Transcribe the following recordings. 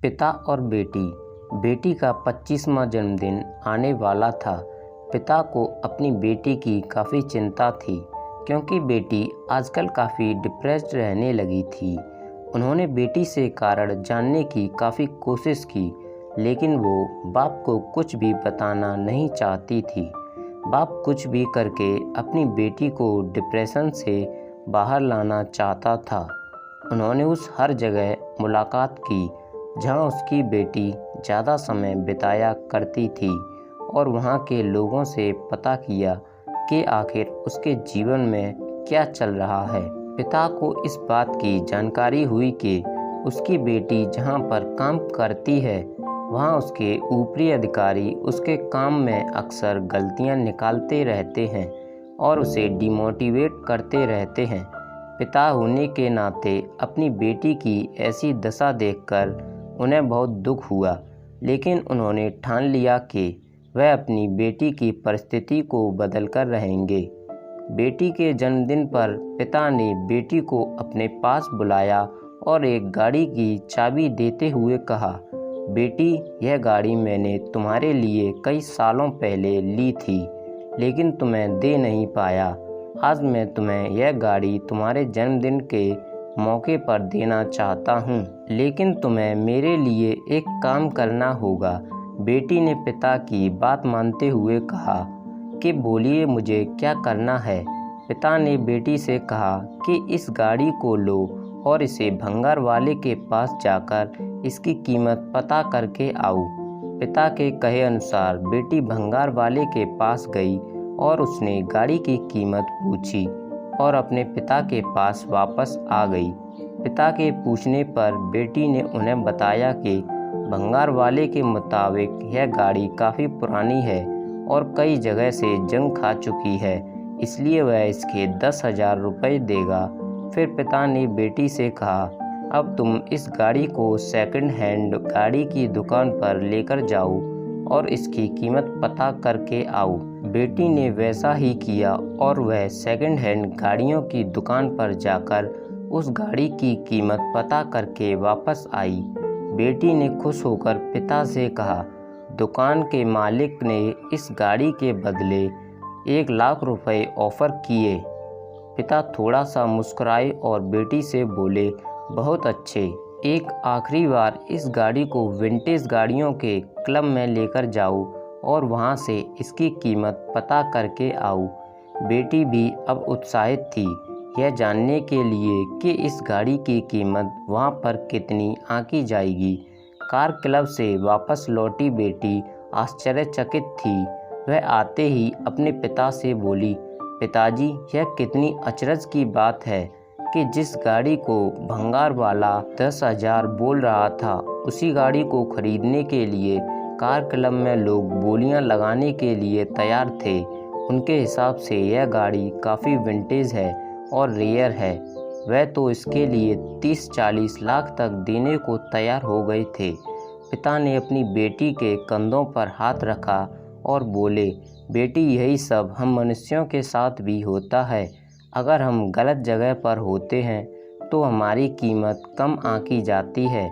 पिता और बेटी का 25वां जन्मदिन आने वाला था। पिता को अपनी बेटी की काफ़ी चिंता थी क्योंकि बेटी आजकल काफ़ी डिप्रेस्ड रहने लगी थी। उन्होंने बेटी से कारण जानने की काफ़ी कोशिश की, लेकिन वो बाप को कुछ भी बताना नहीं चाहती थी। बाप कुछ भी करके अपनी बेटी को डिप्रेशन से बाहर लाना चाहता था। उन्होंने उस हर जगह मुलाकात की जहां उसकी बेटी ज़्यादा समय बिताया करती थी और वहां के लोगों से पता किया कि आखिर उसके जीवन में क्या चल रहा है। पिता को इस बात की जानकारी हुई कि उसकी बेटी जहां पर काम करती है वहां उसके ऊपरी अधिकारी उसके काम में अक्सर गलतियां निकालते रहते हैं और उसे डिमोटिवेट करते रहते हैं। पिता होने के नाते अपनी बेटी की ऐसी दशा देखकर उन्हें बहुत दुख हुआ, लेकिन उन्होंने ठान लिया कि वह अपनी बेटी की परिस्थिति को बदलकर रहेंगे। बेटी के जन्मदिन पर पिता ने बेटी को अपने पास बुलाया और एक गाड़ी की चाबी देते हुए कहा, बेटी, यह गाड़ी मैंने तुम्हारे लिए कई सालों पहले ली थी, लेकिन तुम्हें दे नहीं पाया। आज मैं तुम्हें यह गाड़ी तुम्हारे जन्मदिन के मौके पर देना चाहता हूँ, लेकिन तुम्हें मेरे लिए एक काम करना होगा। बेटी ने पिता की बात मानते हुए कहा कि बोलिए, मुझे क्या करना है। पिता ने बेटी से कहा कि इस गाड़ी को लो और इसे भंगार वाले के पास जाकर इसकी कीमत पता करके आओ। पिता के कहे अनुसार बेटी भंगार वाले के पास गई और उसने गाड़ी की कीमत पूछी और अपने पिता के पास वापस आ गई। पिता के पूछने पर बेटी ने उन्हें बताया कि भंगार वाले के मुताबिक यह गाड़ी काफ़ी पुरानी है और कई जगह से जंग खा चुकी है, इसलिए वह इसके 10,000 रुपये देगा। फिर पिता ने बेटी से कहा, अब तुम इस गाड़ी को सेकंड हैंड गाड़ी की दुकान पर लेकर जाओ और इसकी कीमत पता करके आओ। बेटी ने वैसा ही किया और वह सेकंड हैंड गाड़ियों की दुकान पर जाकर उस गाड़ी की कीमत पता करके वापस आई। बेटी ने खुश होकर पिता से कहा, दुकान के मालिक ने इस गाड़ी के बदले 1 लाख रुपए ऑफ़र किए। पिता थोड़ा सा मुस्कुराए और बेटी से बोले, बहुत अच्छे, एक आखिरी बार इस गाड़ी को विंटेज गाड़ियों के क्लब में लेकर जाओ और वहां से इसकी कीमत पता करके आओ। बेटी भी अब उत्साहित थी यह जानने के लिए कि इस गाड़ी की कीमत वहां पर कितनी आंकी जाएगी। कार क्लब से वापस लौटी बेटी आश्चर्यचकित थी। वह आते ही अपने पिता से बोली, पिताजी, यह कितनी अचरज की बात है कि जिस गाड़ी को भंगार वाला 10,000 बोल रहा था, उसी गाड़ी को खरीदने के लिए कार क्लब में लोग बोलियां लगाने के लिए तैयार थे। उनके हिसाब से यह गाड़ी काफ़ी विंटेज है और रेयर है। वह तो इसके लिए 30-40 लाख तक देने को तैयार हो गए थे। पिता ने अपनी बेटी के कंधों पर हाथ रखा और बोले, बेटी, यही सब हम मनुष्यों के साथ भी होता है। अगर हम गलत जगह पर होते हैं तो हमारी कीमत कम आंकी जाती है।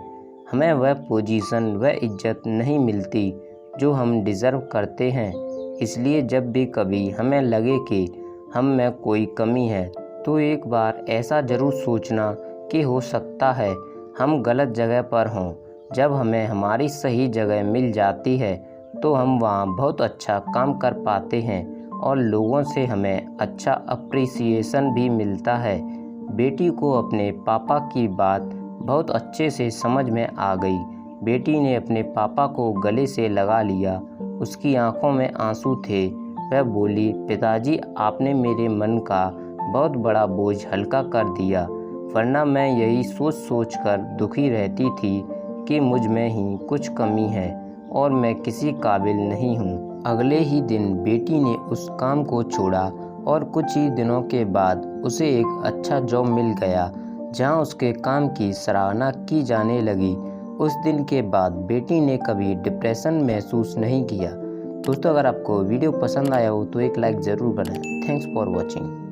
हमें वह पोजीशन, वह इज्जत नहीं मिलती जो हम डिज़र्व करते हैं। इसलिए जब भी कभी हमें लगे कि हम में कोई कमी है तो एक बार ऐसा ज़रूर सोचना कि हो सकता है हम गलत जगह पर हों। जब हमें हमारी सही जगह मिल जाती है तो हम वहाँ बहुत अच्छा काम कर पाते हैं और लोगों से हमें अच्छा अप्रिसिएशन भी मिलता है। बेटी को अपने पापा की बात बहुत अच्छे से समझ में आ गई। बेटी ने अपने पापा को गले से लगा लिया। उसकी आंखों में आंसू थे। वह बोली, पिताजी, आपने मेरे मन का बहुत बड़ा बोझ हल्का कर दिया, वरना मैं यही सोच सोच कर दुखी रहती थी कि मुझ में ही कुछ कमी है और मैं किसी काबिल नहीं हूँ। अगले ही दिन बेटी ने उस काम को छोड़ा और कुछ ही दिनों के बाद उसे एक अच्छा जॉब मिल गया जहां उसके काम की सराहना की जाने लगी। उस दिन के बाद बेटी ने कभी डिप्रेशन महसूस नहीं किया। दोस्तों, अगर आपको वीडियो पसंद आया हो तो एक लाइक ज़रूर करें। Thanks for watching.